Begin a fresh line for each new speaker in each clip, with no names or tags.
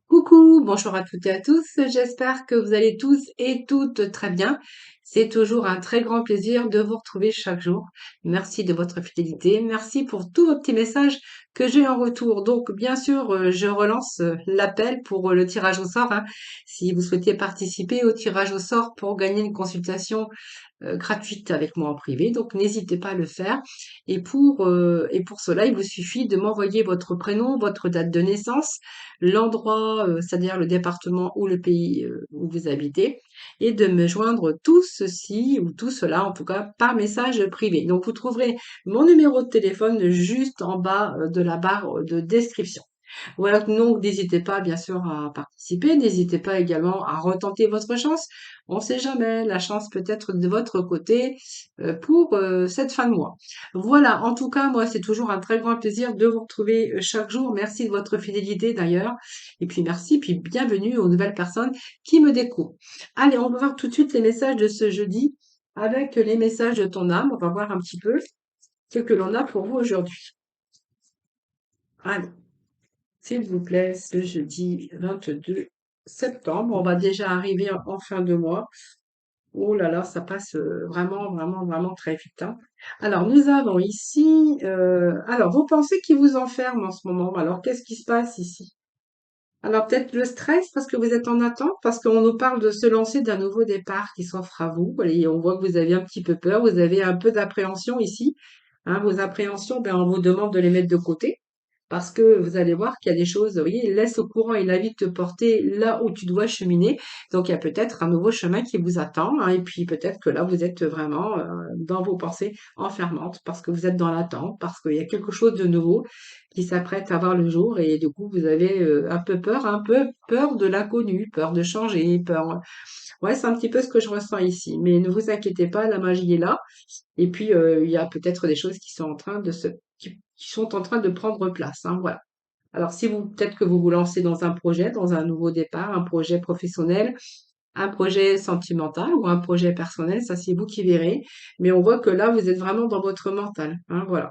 Coucou, bonjour à toutes et à tous. J'espère que vous allez tous et toutes très bien. C'est toujours un très grand plaisir de vous retrouver chaque jour. Merci de votre fidélité. Merci pour tous vos petits messages que j'ai en retour. Donc, bien sûr, je relance l'appel pour le tirage au sort, hein. Si vous souhaitez participer au tirage au sort pour gagner une consultation gratuite avec moi en privé, donc n'hésitez pas à le faire. Et pour cela, il vous suffit de m'envoyer votre prénom, votre date de naissance, l'endroit, c'est-à-dire le département ou le pays où vous habitez, et de me joindre tout ceci ou tout cela, en tout cas, par message privé. Donc vous trouverez mon numéro de téléphone juste en bas de la barre de description. Voilà, donc n'hésitez pas bien sûr à participer, n'hésitez pas également à retenter votre chance. On ne sait jamais, la chance peut être de votre côté pour cette fin de mois. Voilà, en tout cas, moi c'est toujours un très grand plaisir de vous retrouver chaque jour. Merci de votre fidélité d'ailleurs. Et puis merci, puis bienvenue aux nouvelles personnes qui me découvrent. Allez, on va voir tout de suite les messages de ce jeudi avec les messages de ton âme. On va voir un petit peu ce que l'on a pour vous aujourd'hui. Allez. S'il vous plaît, ce jeudi 22 septembre, on va déjà arriver en fin de mois. Oh là là, ça passe vraiment, vraiment, vraiment très vite, hein. Alors, nous avons ici, alors, vous pensez qu'il vous enferme en ce moment. Alors, qu'est-ce qui se passe ici? Alors, peut-être le stress parce que vous êtes en attente, parce qu'on nous parle de se lancer d'un nouveau départ qui s'offre à vous. Et on voit que vous avez un petit peu peur, vous avez un peu d'appréhension ici, hein. Vos appréhensions, ben, on vous demande de les mettre de côté. Parce que vous allez voir qu'il y a des choses, vous voyez, laisse au courant et la vie te porter là où tu dois cheminer. Donc, il y a peut-être un nouveau chemin qui vous attend, hein, et puis peut-être que là, vous êtes vraiment dans vos pensées enfermantes parce que vous êtes dans l'attente, parce qu'il y a quelque chose de nouveau qui s'apprête à voir le jour et du coup, vous avez un peu peur de l'inconnu, peur de changer, peur. Ouais, c'est un petit peu ce que je ressens ici. Mais ne vous inquiétez pas, la magie est là. Et puis, il y a peut-être des choses qui sont en train qui sont en train de prendre place, hein, voilà. Alors, si vous, peut-être que vous vous lancez dans un projet, dans un nouveau départ, un projet professionnel, un projet sentimental ou un projet personnel, ça c'est vous qui verrez. Mais on voit que là, vous êtes vraiment dans votre mental, hein, voilà.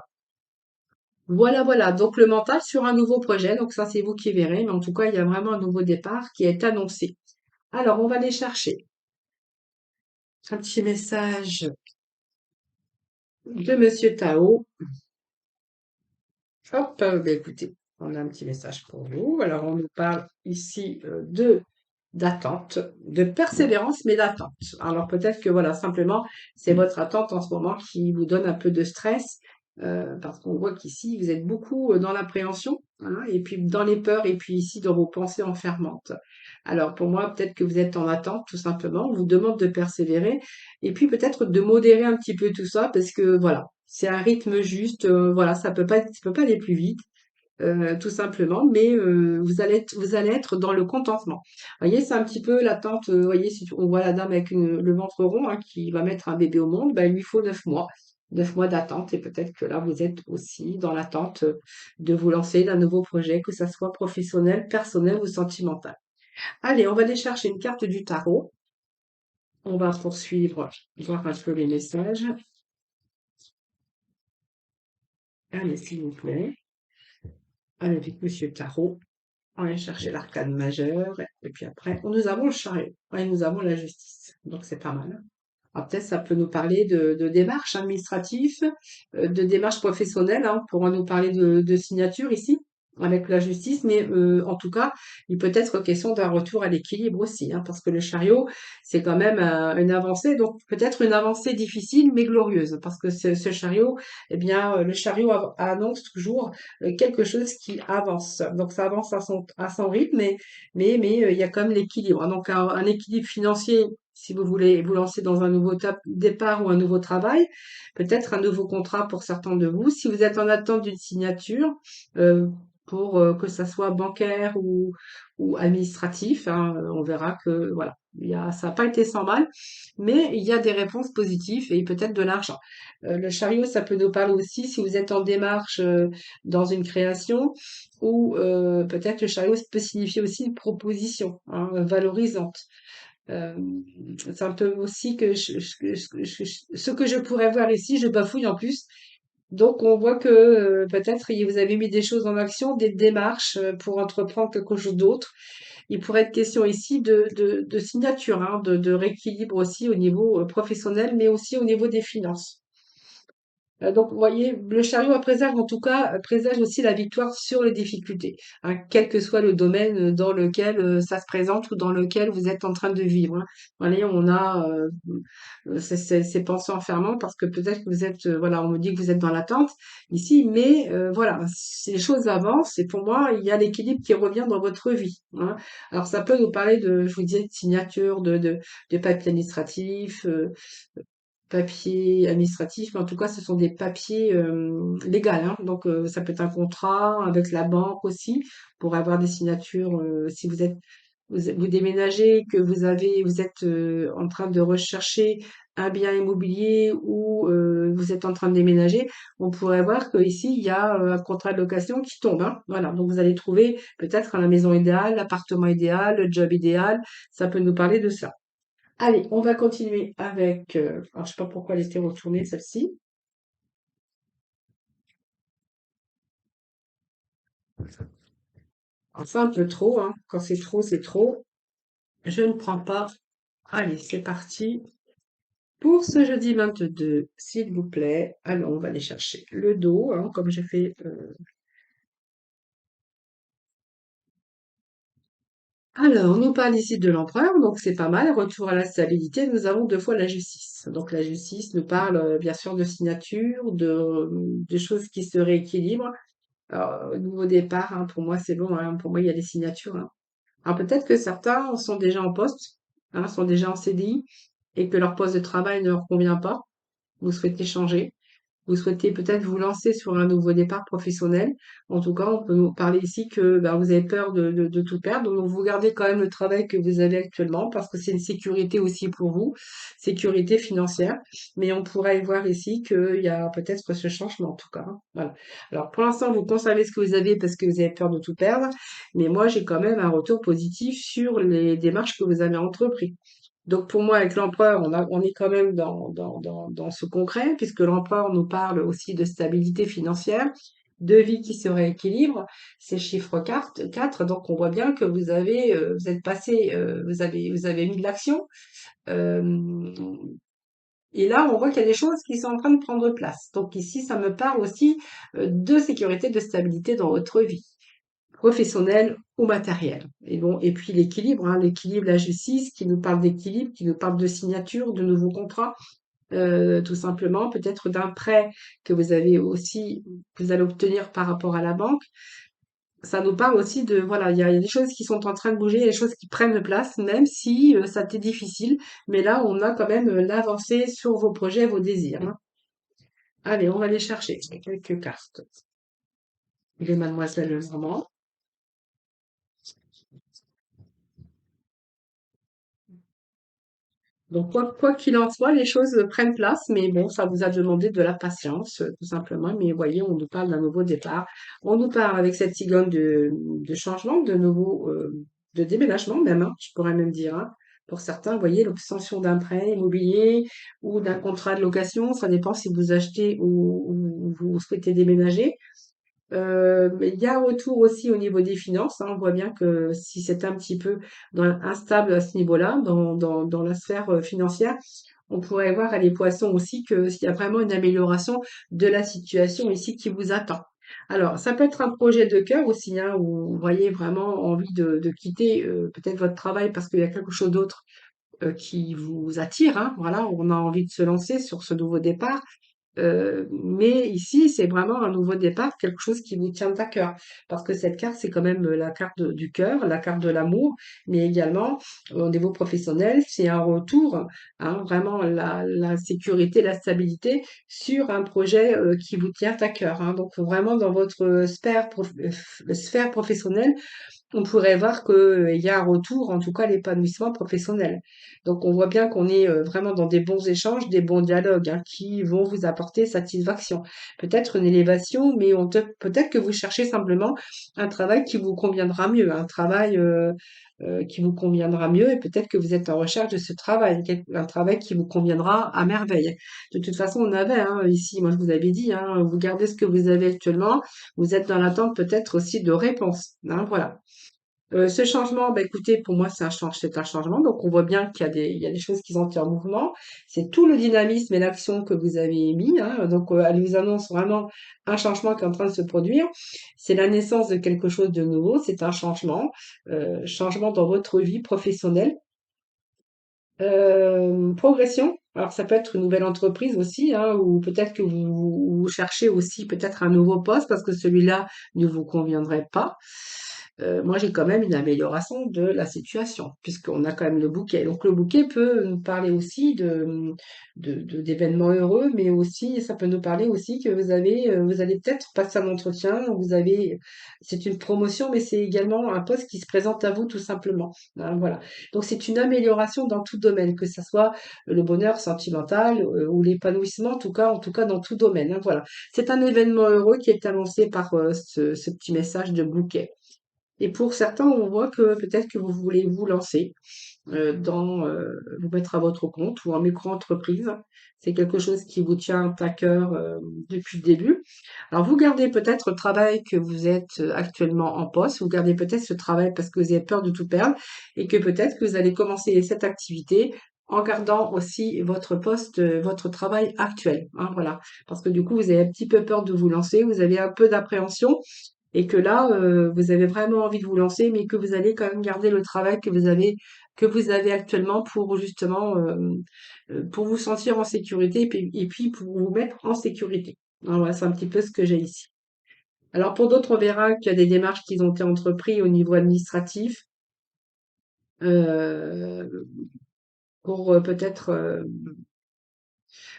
Voilà, voilà. Donc, le mental sur un nouveau projet. Donc, ça, c'est vous qui verrez. Mais en tout cas, il y a vraiment un nouveau départ qui est annoncé. Alors, on va aller chercher un petit message de Monsieur Tao. Hop, bah, écoutez, on a un petit message pour vous. Alors, on nous parle ici de d'attente, de persévérance, mais d'attente. Alors, peut-être que voilà, simplement, c'est votre attente en ce moment qui vous donne un peu de stress, parce qu'on voit qu'ici, vous êtes beaucoup dans l'appréhension, hein, et puis dans les peurs, et puis ici, dans vos pensées enfermantes. Alors, pour moi, peut-être que vous êtes en attente, tout simplement. On vous demande de persévérer, et puis peut-être de modérer un petit peu tout ça, parce que voilà. C'est un rythme juste, voilà, ça peut pas aller plus vite, tout simplement, mais vous allez être dans le contentement. Vous voyez, c'est un petit peu l'attente, vous voyez, si on voit la dame avec le ventre rond, hein, qui va mettre un bébé au monde, ben, il lui faut 9 mois. 9 mois d'attente et peut-être que là, vous êtes aussi dans l'attente de vous lancer d'un nouveau projet, que ça soit professionnel, personnel ou sentimental. Allez, on va aller chercher une carte du tarot. On va poursuivre, voir un peu les messages. Allez, s'il vous plaît. Allez, avec Monsieur Tarot. On va chercher l'arcane majeur. Et puis après, nous avons le chariot. Et nous avons la justice. Donc c'est pas mal. Alors peut-être ça peut nous parler de démarches administratives, de démarches professionnelles, hein. On pourra nous parler de signature ici, avec la justice, mais en tout cas, il peut être question d'un retour à l'équilibre aussi, hein, parce que le chariot, c'est quand même une avancée, donc peut-être une avancée difficile, mais glorieuse, parce que ce chariot, eh bien, le chariot annonce toujours quelque chose qui avance. Donc ça avance à son rythme, mais il y a quand même l'équilibre, hein. Donc un équilibre financier si vous voulez vous lancer dans un nouveau départ ou un nouveau travail, peut-être un nouveau contrat pour certains de vous. Si vous êtes en attente d'une signature, euh, pour que ça soit bancaire ou administratif, hein, on verra que voilà, ça n'a pas été sans mal, mais il y a des réponses positives et peut-être de l'argent. Le chariot, ça peut nous parler aussi si vous êtes en démarche dans une création ou peut-être le chariot peut signifier aussi une proposition, hein, valorisante. Euh, c'est un peu aussi que ce que je pourrais voir ici, je bafouille en plus. Donc, on voit que peut-être vous avez mis des choses en action, des démarches pour entreprendre quelque chose d'autre. Il pourrait être question ici de signature, hein, de rééquilibre aussi au niveau professionnel, mais aussi au niveau des finances. Donc, vous voyez, le chariot à présage, en tout cas, présage aussi la victoire sur les difficultés, hein, quel que soit le domaine dans lequel ça se présente ou dans lequel vous êtes en train de vivre, hein. Vous voyez, on a ces pensées enfermantes parce que peut-être que vous êtes, voilà, on me dit que vous êtes dans l'attente ici, mais voilà, si les choses avancent, et pour moi, il y a l'équilibre qui revient dans votre vie, hein. Alors, ça peut nous parler de, je vous disais, de signature, de papiers administratifs, papiers administratifs, mais en tout cas, ce sont des papiers légaux, hein. Donc, ça peut être un contrat avec la banque aussi pour avoir des signatures. Si vous déménagez, que vous êtes en train de rechercher un bien immobilier ou vous êtes en train de déménager, on pourrait voir que ici il y a un contrat de location qui tombe, hein. Voilà, donc vous allez trouver peut-être la maison idéale, l'appartement idéal, le job idéal. Ça peut nous parler de ça. Allez, on va continuer avec, alors je sais pas pourquoi elle était retournée celle-ci. Enfin un peu trop, hein. Quand c'est trop, c'est trop. Je ne prends pas. Allez, c'est parti. Pour ce jeudi 22, s'il vous plaît. Alors, on va aller chercher le dos, hein, comme j'ai fait. Alors, on nous parle ici de l'empereur, donc c'est pas mal. Retour à la stabilité, nous avons deux fois la justice. Donc la justice nous parle bien sûr de signature, de choses qui se rééquilibrent. Alors, nouveau départ, hein, pour moi, c'est bon, hein. Pour moi, il y a des signatures, hein. Alors peut-être que certains sont déjà en poste, hein, sont déjà en CDI et que leur poste de travail ne leur convient pas. Vous souhaitez changer. Vous souhaitez peut-être vous lancer sur un nouveau départ professionnel. En tout cas, on peut nous parler ici que ben, vous avez peur de tout perdre. Donc, vous gardez quand même le travail que vous avez actuellement parce que c'est une sécurité aussi pour vous, sécurité financière. Mais on pourrait y voir ici qu'il y a peut-être ce changement en tout cas, hein. Voilà. Alors, pour l'instant, vous conservez ce que vous avez parce que vous avez peur de tout perdre. Mais moi, j'ai quand même un retour positif sur les démarches que vous avez entreprises. Donc pour moi, avec l'empereur, on est quand même dans ce concret, puisque l'empereur nous parle aussi de stabilité financière, de vie qui se rééquilibre, c'est chiffre 4, donc on voit bien que vous êtes passé, vous avez mis de l'action, euh, et là on voit qu'il y a des choses qui sont en train de prendre place. Donc ici, ça me parle aussi de sécurité, de stabilité dans votre vie professionnel ou matériel. Et bon, et puis l'équilibre, hein, l'équilibre, la justice, qui nous parle d'équilibre, qui nous parle de signature, de nouveaux contrats, tout simplement, peut-être d'un prêt que vous avez aussi, que vous allez obtenir par rapport à la banque. Ça nous parle aussi de, voilà, il y a des choses qui sont en train de bouger, il y a des choses qui prennent place, même si ça t'est difficile. Mais là, on a quand même l'avancée sur vos projets, vos désirs, hein. Allez, on va aller chercher quelques cartes de Mademoiselle Normand. Donc, quoi qu'il en soit, les choses prennent place, mais bon, ça vous a demandé de la patience, tout simplement. Mais voyez, on nous parle d'un nouveau départ. On nous parle avec cette cigogne de changement, de déménagement même, hein, je pourrais même dire, hein. Pour certains, vous voyez, l'obtention d'un prêt immobilier ou d'un contrat de location, ça dépend si vous achetez ou vous souhaitez déménager. Mais il y a un retour aussi au niveau des finances, hein. On voit bien que si c'est un petit peu instable à ce niveau-là, dans la sphère financière, on pourrait voir à les poissons aussi que s'il y a vraiment une amélioration de la situation ici qui vous attend. Alors, ça peut être un projet de cœur aussi, hein, où vous voyez vraiment envie de quitter peut-être votre travail parce qu'il y a quelque chose d'autre qui vous attire, hein. Voilà, on a envie de se lancer sur ce nouveau départ. Mais ici, c'est vraiment un nouveau départ, quelque chose qui vous tient à cœur. Parce que cette carte, c'est quand même la carte du cœur, la carte de l'amour, mais également au niveau professionnel, c'est un retour, hein, vraiment la sécurité, la stabilité sur un projet qui vous tient à cœur, hein. Donc vraiment dans votre sphère professionnelle, on pourrait voir qu'il y a un retour, en tout cas, à l'épanouissement professionnel. Donc, on voit bien qu'on est vraiment dans des bons échanges, des bons dialogues, hein, qui vont vous apporter apporter satisfaction. Peut-être une élévation, mais peut-être que vous cherchez simplement un travail qui vous conviendra mieux, un travail qui vous conviendra mieux, et peut-être que vous êtes en recherche de ce travail, un travail qui vous conviendra à merveille. De toute façon, on avait ici, moi je vous avais dit, vous gardez ce que vous avez actuellement, vous êtes dans l'attente peut-être aussi de réponses. Voilà. Ce changement, bah, écoutez, pour moi, c'est un changement. Donc, on voit bien il y a des choses qui sont en mouvement. C'est tout le dynamisme et l'action que vous avez mis. Donc, elle vous annonce vraiment un changement qui est en train de se produire. C'est la naissance de quelque chose de nouveau. C'est un changement dans votre vie professionnelle. Progression. Alors, ça peut être une nouvelle entreprise aussi, ou peut-être que vous cherchez aussi peut-être un nouveau poste parce que celui-là ne vous conviendrait pas. Moi, j'ai quand même une amélioration de la situation, puisqu'on a quand même le bouquet. Donc, le bouquet peut nous parler aussi d'événements heureux, mais aussi, ça peut nous parler aussi que vous allez peut-être passer un entretien, c'est une promotion, mais c'est également un poste qui se présente à vous tout simplement. Voilà. Donc, c'est une amélioration dans tout domaine, que ce soit le bonheur sentimental ou l'épanouissement, en tout cas dans tout domaine. Voilà. C'est un événement heureux qui est annoncé par ce petit message de bouquet. Et pour certains, on voit que peut-être que vous voulez vous lancer vous mettre à votre compte ou en micro-entreprise. C'est quelque chose qui vous tient à cœur depuis le début. Alors, vous gardez peut-être le travail que vous êtes actuellement en poste, vous gardez peut-être ce travail parce que vous avez peur de tout perdre et que peut-être que vous allez commencer cette activité en gardant aussi votre poste, votre travail actuel. Voilà. Parce que du coup, vous avez un petit peu peur de vous lancer, vous avez un peu d'appréhension et que là, vous avez vraiment envie de vous lancer, mais que vous allez quand même garder le travail que vous avez actuellement pour justement pour vous sentir en sécurité et puis pour vous mettre en sécurité. Voilà, c'est un petit peu ce que j'ai ici. Alors pour d'autres, on verra qu'il y a des démarches qui ont été entreprises au niveau administratif euh, pour peut-être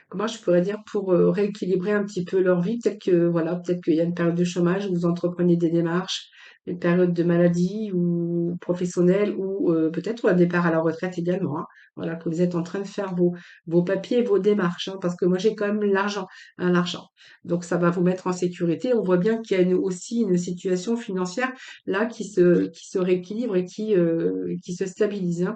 comment je pourrais dire, pour rééquilibrer un petit peu leur vie. Peut-être qu'il y a une période de chômage où vous entreprenez des démarches, une période de maladie ou professionnelle ou peut-être un départ à la retraite également. Voilà, que vous êtes en train de faire vos papiers, vos démarches, parce que moi j'ai quand même l'argent. Donc ça va vous mettre en sécurité. On voit bien qu'il y a aussi une situation financière là qui se rééquilibre et qui se stabilise.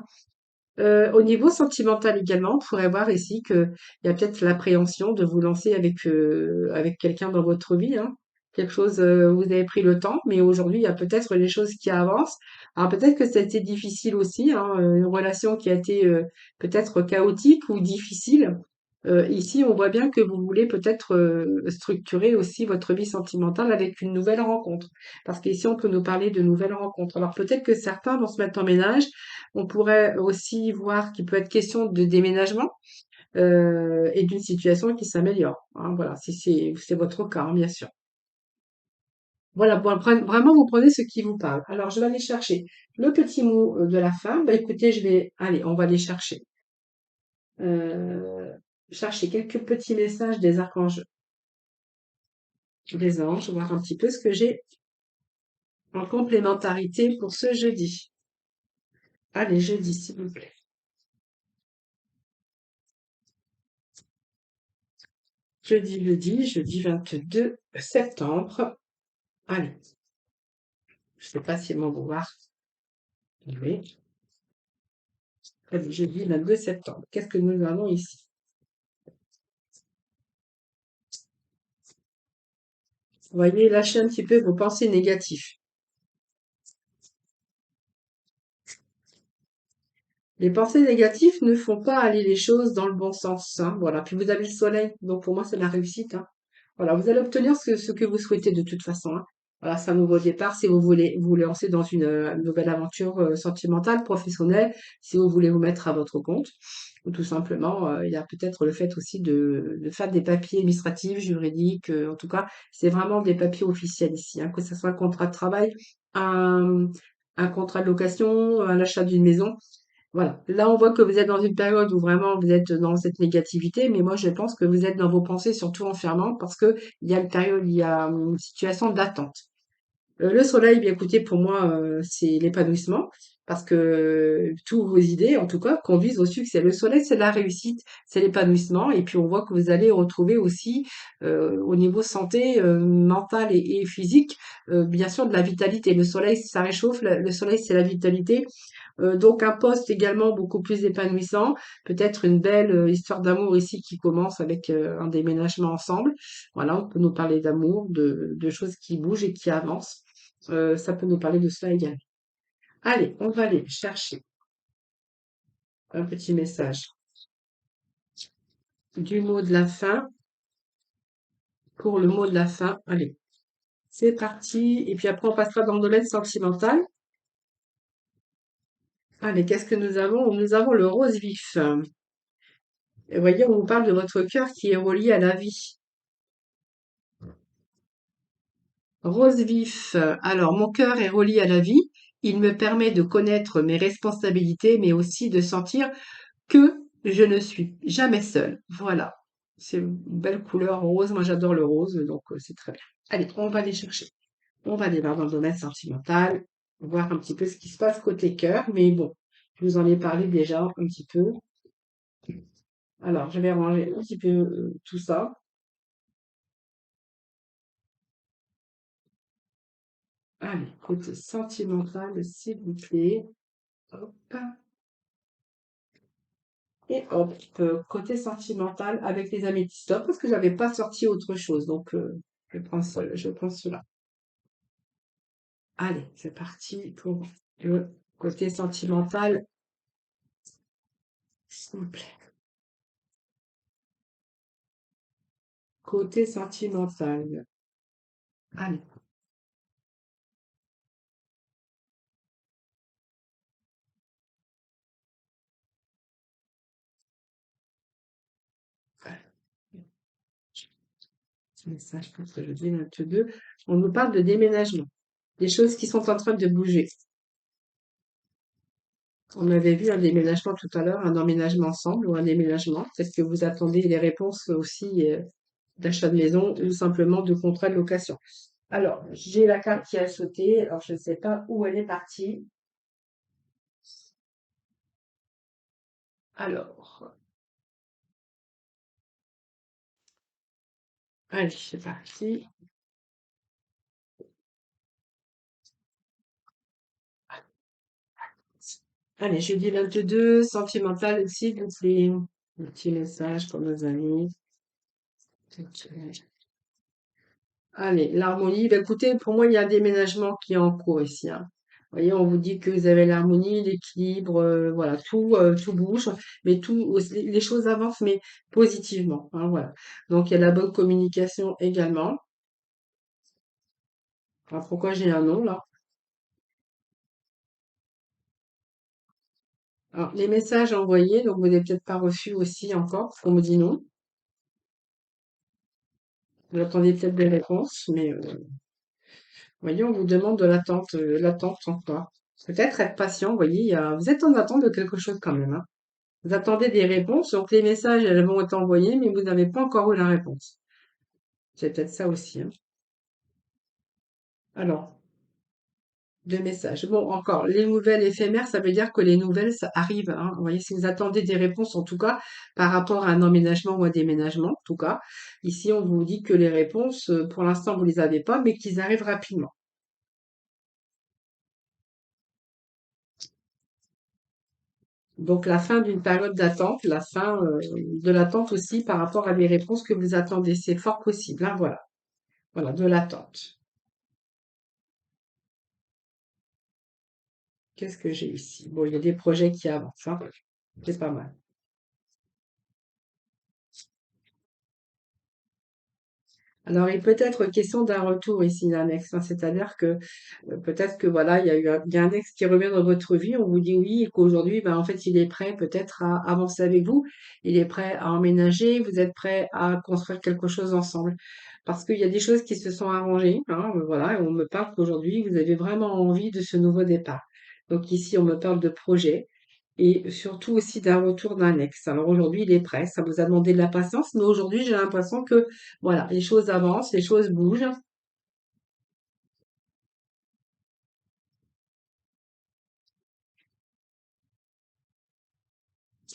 Au niveau sentimental également, on pourrait voir ici qu'il y a peut-être l'appréhension de vous lancer avec quelqu'un dans votre vie, quelque chose, vous avez pris le temps, mais aujourd'hui, il y a peut-être des choses qui avancent. Alors peut-être que ça a été difficile aussi, une relation qui a été peut-être chaotique ou difficile. Ici, on voit bien que vous voulez peut-être structurer aussi votre vie sentimentale avec une nouvelle rencontre. Parce qu'ici, on peut nous parler de nouvelles rencontres. Alors peut-être que certains vont se mettre en ménage. On pourrait aussi voir qu'il peut être question de déménagement et d'une situation qui s'améliore. Voilà, si c'est votre cas, bien sûr. Voilà, bon, vraiment, vous prenez ce qui vous parle. Alors, je vais aller chercher le petit mot de la fin. Bah, écoutez, allez, on va aller euh, chercher quelques petits messages des archanges, des anges, voir un petit peu ce que j'ai en complémentarité pour ce jeudi. Allez, jeudi, s'il vous plaît. Jeudi 22 septembre. Allez, je sais pas si elles vont voir. Oui. Allez, jeudi 22 septembre. Qu'est-ce que nous avons ici? Vous voyez, lâchez un petit peu vos pensées négatives. Les pensées négatives ne font pas aller les choses dans le bon sens. Voilà. Puis vous avez le soleil, donc pour moi, c'est la réussite. Voilà, vous allez obtenir ce que vous souhaitez de toute façon. Voilà, c'est un nouveau départ. Si vous voulez vous lancer dans une nouvelle aventure sentimentale, professionnelle, si vous voulez vous mettre à votre compte, ou tout simplement, il y a peut-être le fait aussi de faire des papiers administratifs, juridiques. En tout cas, c'est vraiment des papiers officiels ici, que ce soit un contrat de travail, un, un contrat de location, un achat d'une maison. Voilà. Là, on voit que vous êtes dans une période où vraiment vous êtes dans cette négativité, mais moi, je pense que vous êtes dans vos pensées surtout enfermantes parce que il y a une situation d'attente. Le soleil, bien écoutez, pour moi, c'est l'épanouissement. parce que toutes vos idées, en tout cas, conduisent au succès. Le soleil, c'est la réussite, c'est l'épanouissement, et puis on voit que vous allez retrouver aussi, au niveau santé, mentale et physique, bien sûr de la vitalité. Le soleil, ça réchauffe, le soleil, c'est la vitalité. Donc un poste également beaucoup plus épanouissant, peut-être une belle histoire d'amour ici qui commence avec un déménagement ensemble. Voilà, on peut nous parler d'amour, de choses qui bougent et qui avancent. Ça peut nous parler de cela également. Allez, on va aller chercher un petit message du mot de la fin pour le mot de la fin. Allez, c'est parti. Et puis après, on passera dans le domaine sentimental. Allez, qu'est-ce que nous avons? Nous avons le rose vif. Et voyez, on vous parle de votre cœur qui est relié à la vie. Rose vif. Alors, mon cœur est relié à la vie. Il me permet de connaître mes responsabilités, mais aussi de sentir que je ne suis jamais seule. Voilà. C'est une belle couleur rose. Moi, j'adore le rose, donc c'est très bien. Allez, on va aller chercher. On va aller voir dans le domaine sentimental, voir un petit peu ce qui se passe côté cœur. Mais bon, je vous en ai parlé déjà un petit peu. Alors, je vais ranger un petit peu tout ça. Allez, côté sentimental, s'il vous plaît. Hop. Et hop, côté sentimental avec les améthystes, parce que j'avais pas sorti autre chose. Donc, je prends cela. Allez, c'est parti pour le côté sentimental, s'il vous plaît. Côté sentimental. Allez. Petit message, je pense que je dis 22. On nous parle de déménagement. Des choses qui sont en train de bouger. On avait vu un déménagement tout à l'heure, un emménagement ensemble ou un déménagement. Peut-être que vous attendez les réponses aussi d'achat de maison ou simplement de contrat de location. Alors, j'ai la carte qui a sauté. Alors, je ne sais pas où elle est partie. Alors, allez, c'est parti. Allez, jeudi 22, sentimental, s'il vous plaît. Un petit message pour nos amis. Allez, l'harmonie. Ben, écoutez, pour moi, il y a un déménagement qui est en cours ici, hein. Vous voyez, on vous dit que vous avez l'harmonie, l'équilibre, voilà, tout bouge, mais les choses avancent, mais positivement, hein, voilà. Donc, il y a la bonne communication également. Alors, pourquoi j'ai un nom là? Alors, les messages envoyés, donc vous n'avez peut-être pas reçu aussi encore, parce qu'on me dit non. Vous attendez peut-être des réponses, mais voyez, on vous demande de l'attente encore. Peut-être être patient, vous voyez, vous êtes en attente de quelque chose quand même, hein. Vous attendez des réponses, donc les messages, elles vont être envoyés, mais vous n'avez pas encore eu la réponse. C'est peut-être ça aussi, hein. Alors, deux messages. Bon, encore, les nouvelles éphémères, ça veut dire que les nouvelles, ça arrive, hein. Vous voyez, si vous attendez des réponses, en tout cas, par rapport à un emménagement ou un déménagement, en tout cas, ici, on vous dit que les réponses, pour l'instant, vous les avez pas, mais qu'ils arrivent rapidement. Donc, la fin d'une période d'attente, la fin, de l'attente aussi par rapport à des réponses que vous attendez. C'est fort possible, hein, voilà. Voilà, de l'attente. Qu'est-ce que j'ai ici? Bon, il y a des projets qui avancent, hein. C'est pas mal. Alors, il peut être question d'un retour ici, d'un ex, hein. C'est-à-dire que peut-être que voilà, il y a un ex qui revient dans votre vie, on vous dit oui, et qu'aujourd'hui, ben, en fait, il est prêt peut-être à avancer avec vous, il est prêt à emménager, vous êtes prêt à construire quelque chose ensemble. Parce qu'il y a des choses qui se sont arrangées, hein, voilà, et on me parle qu'aujourd'hui, vous avez vraiment envie de ce nouveau départ. Donc ici, on me parle de projet et surtout aussi d'un retour d'un ex. Alors aujourd'hui, il est prêt, ça vous a demandé de la patience, mais aujourd'hui, j'ai l'impression que voilà, les choses avancent, les choses bougent.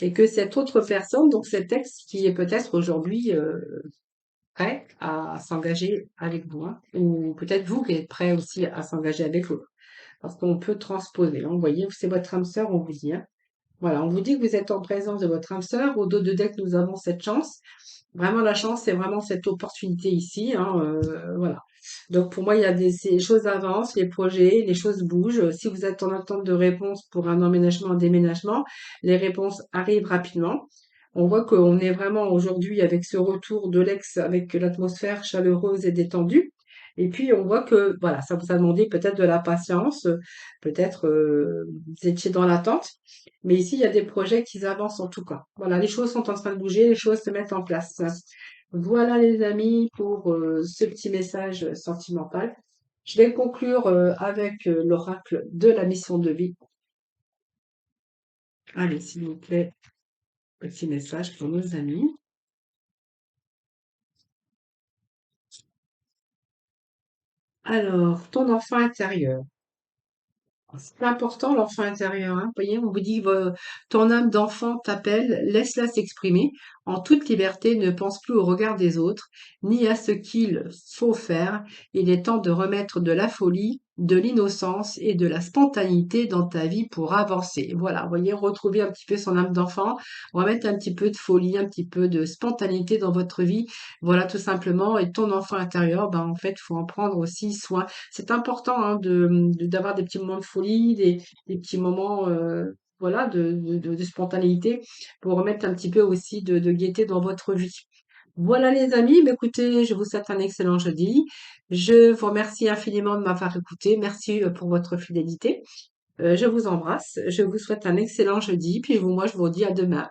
et que cette autre personne, donc cet ex qui est peut-être aujourd'hui prêt à s'engager avec vous, hein, ou peut-être vous qui êtes prêt aussi à s'engager avec l'autre. Parce qu'on peut transposer, hein. Vous voyez, c'est votre âme sœur, on vous dit, hein. Voilà, on vous dit que vous êtes en présence de votre âme sœur. Au dos de deck, nous avons cette chance. Vraiment, la chance, c'est vraiment cette opportunité ici, hein, voilà. Donc, pour moi, il y a ces choses avancent, les projets, les choses bougent. Si vous êtes en attente de réponse pour un emménagement, un déménagement, les réponses arrivent rapidement. On voit qu'on est vraiment aujourd'hui avec ce retour de l'ex, avec l'atmosphère chaleureuse et détendue. Et puis, on voit que, voilà, ça vous a demandé peut-être de la patience, peut-être vous étiez dans l'attente. Mais ici, il y a des projets qui avancent en tout cas. Voilà, les choses sont en train de bouger, les choses se mettent en place. Voilà les amis pour ce petit message sentimental. Je vais conclure avec l'oracle de la mission de vie. Allez, s'il vous plaît, petit message pour nos amis. Alors, ton enfant intérieur. C'est important, l'enfant intérieur, hein. Vous voyez, on vous dit, ton âme d'enfant t'appelle, laisse-la s'exprimer. En toute liberté, ne pense plus au regard des autres, ni à ce qu'il faut faire. Il est temps de remettre de la folie, de l'innocence et de la spontanéité dans ta vie pour avancer. Voilà, vous voyez, retrouver un petit peu son âme d'enfant, remettre un petit peu de folie, un petit peu de spontanéité dans votre vie. Voilà, tout simplement. Et ton enfant intérieur, ben, en fait, faut en prendre aussi soin. C'est important hein, d'avoir des petits moments de folie, des petits moments voilà, de spontanéité pour remettre un petit peu aussi de gaieté dans votre vie. Voilà les amis, bah, écoutez, je vous souhaite un excellent jeudi. Je vous remercie infiniment de m'avoir écouté. Merci pour votre fidélité. Je vous embrasse. Je vous souhaite un excellent jeudi. Puis moi, je vous dis à demain.